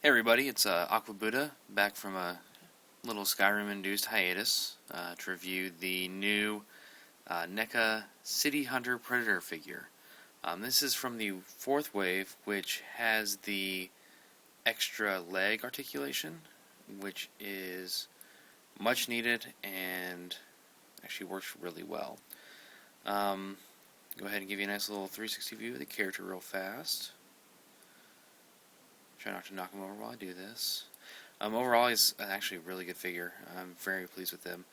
Hey everybody, it's Aqua Buddha back from a little Skyrim-induced hiatus to review the new NECA City Hunter Predator figure. This is from the fourth wave, which has the extra leg articulation, which is much needed and actually works really well. Go ahead and give you a nice little 360 view of the character real fast. Try not to knock him over while I do this. Overall, he's actually a really good figure. I'm very pleased with him.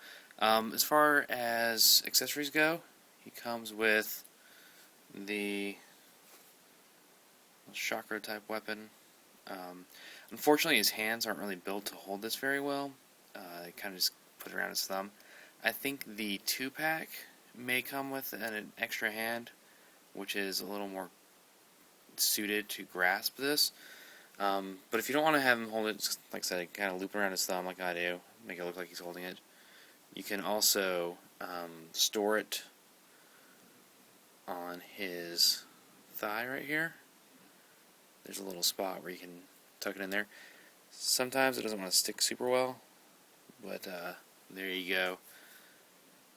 As far as accessories go, he comes with the chakra type weapon. Unfortunately, his hands aren't really built to hold this very well. They kind of just put it around his thumb. I think the 2-pack may come with an extra hand, which is a little more suited to grasp this. But if you don't want to have him hold it, just, like I said, kind of loop around his thumb like I do, make it look like he's holding it, you can also store it on his thigh right here. There's a little spot where you can tuck it in there. Sometimes it doesn't want to stick super well, but there you go.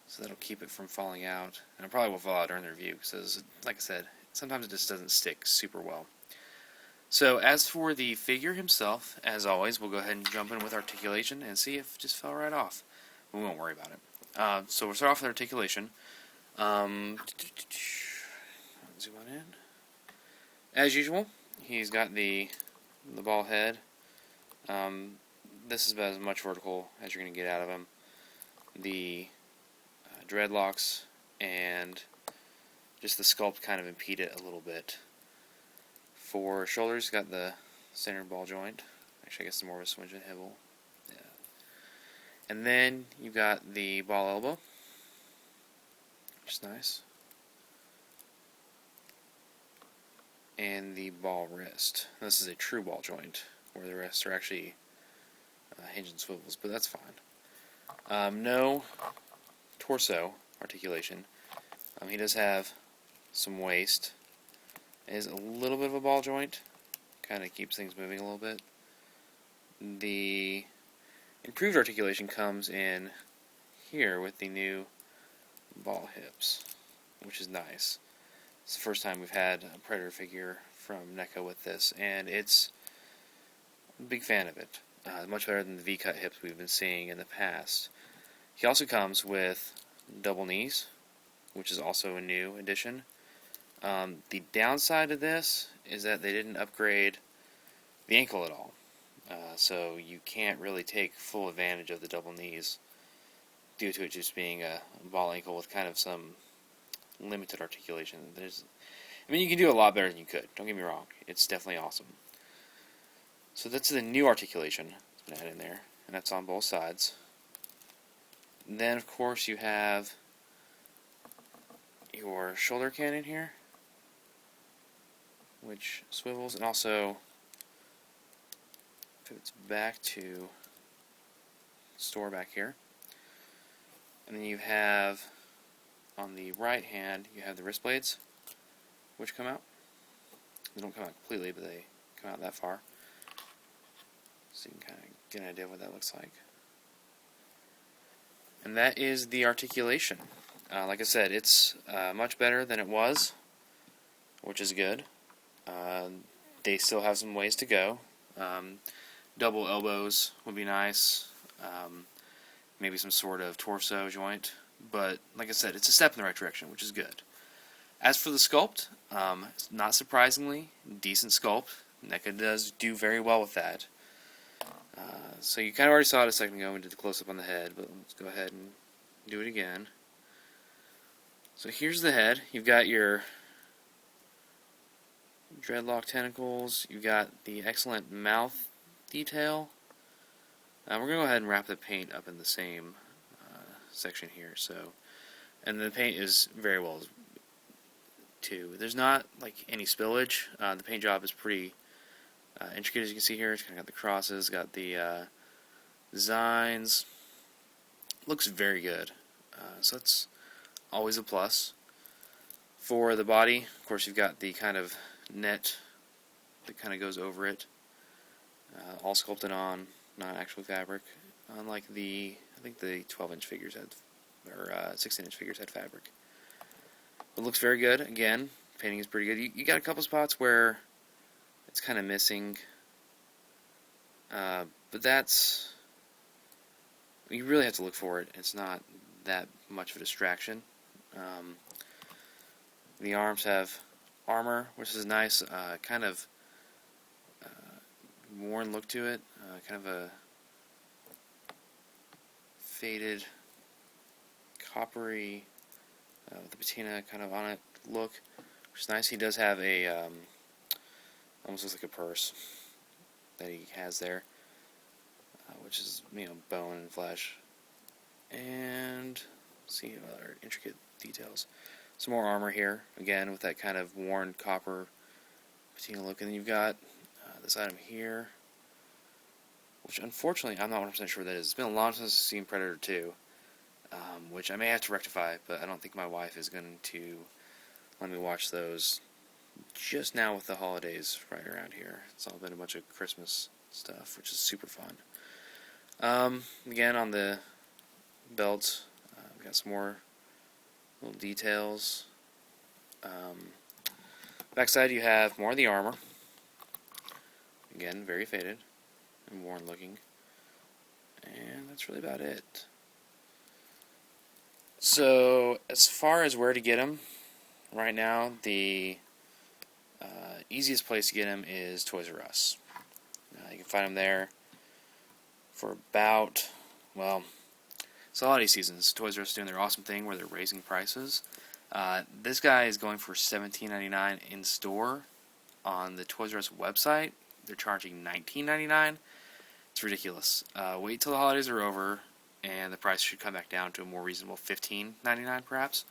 So that'll keep it from falling out. And it probably will fall out during the review, because, like I said, sometimes it just doesn't stick super well. So as for the figure himself, as always, we'll go ahead and jump in with articulation and see if it just fell right off. We won't worry about it. So we'll start off with articulation. Zoom on in. As usual, he's got the ball head. This is about as much vertical as you're going to get out of him. The dreadlocks and just the sculpt kind of impede it a little bit. For shoulders, he's got the center ball joint. Actually, I guess it's more of a swinge and hibble. Yeah. And then you've got the ball elbow, which is nice. And the ball wrist. This is a true ball joint, where the rest are actually hinge and swivels, but that's fine. No torso articulation. He does have some waist. It is a little bit of a ball joint. Kind of keeps things moving a little bit. The improved articulation comes in here with the new ball hips, which is nice. It's the first time we've had a Predator figure from NECA with this, and it's a big fan of it. Much better than the V-cut hips we've been seeing in the past. He also comes with double knees, which is also a new addition. The downside of this is that they didn't upgrade the ankle at all. So you can't really take full advantage of the double knees due to it just being a ball ankle with kind of some limited articulation. You can do a lot better than you could. Don't get me wrong. It's definitely awesome. So that's the new articulation that's been added in there, and that's on both sides. And then, of course, you have your shoulder cannon here, which swivels and also pivots back to store back here. And then you have, on the right hand, you have the wrist blades, which come out. They don't come out completely, but they come out that far. So you can kind of get an idea of what that looks like. And that is the articulation. Like I said, it's much better than it was, which is good. They still have some ways to go. Double elbows would be nice. Maybe some sort of torso joint. But, like I said, it's a step in the right direction, which is good. As for the sculpt, not surprisingly, decent sculpt. NECA does do very well with that. So you kind of already saw it a second ago when we did the close-up on the head, but let's go ahead and do it again. So here's the head. You've got your dreadlock tentacles. You've got the excellent mouth detail. We're going to go ahead and wrap the paint up in the same section here. And the paint is very well too. There's not like any spillage. The paint job is pretty intricate, as you can see here. It's kind of got the crosses, got the designs. Looks very good. So that's always a plus. For the body, of course, you've got the kind of net that kind of goes over it. all sculpted on, not actual fabric. Unlike I think the 12-inch figures had, or 16-inch figures had fabric. It looks very good. Again, painting is pretty good. You got a couple spots where it's kind of missing, but that's, you really have to look for it. It's not that much of a distraction. The arms have armor, which is nice, kind of worn look to it, kind of a faded, coppery, with the patina kind of on it look, which is nice. He does have a, almost looks like a purse that he has there, which is, bone and flesh. And see other intricate details. Some more armor here, again, with that kind of worn copper patina look. And then you've got this item here, which unfortunately I'm not 100% sure what that is. It's been a long time since I've seen Predator 2, which I may have to rectify, but I don't think my wife is going to let me watch those just now with the holidays right around here. It's all been a bunch of Christmas stuff, which is super fun. Again, on the belt, we got some more little details. Backside, you have more of the armor. Again, very faded and worn looking. And that's really about it. So, as far as where to get them, right now, the easiest place to get them is Toys R Us. You can find them there for about, well, it's holiday seasons. Toys R Us is doing their awesome thing where they're raising prices. This guy is going for $17.99 in store. On the Toys R Us website, they're charging $19.99. It's ridiculous. Wait till the holidays are over, and the price should come back down to a more reasonable $15.99 perhaps.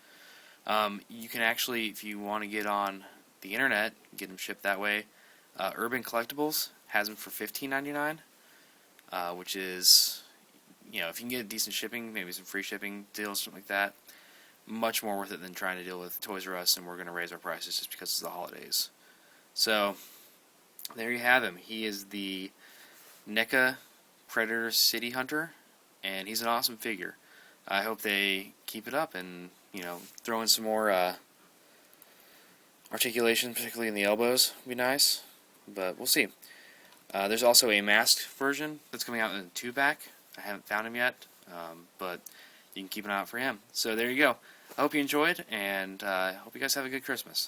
You can actually, if you want to get on the internet, get them shipped that way. Urban Collectibles has them for $15.99, which is, if you can get decent shipping, maybe some free shipping deals, something like that, much more worth it than trying to deal with Toys R Us and we're going to raise our prices just because it's the holidays. So, there you have him. He is the NECA Predator City Hunter, and he's an awesome figure. I hope they keep it up and, throw in some more articulation, particularly in the elbows, would be nice, but we'll see. There's also a masked version that's coming out in a 2-pack. I haven't found him yet, but you can keep an eye out for him. So there you go. I hope you enjoyed, and I hope you guys have a good Christmas.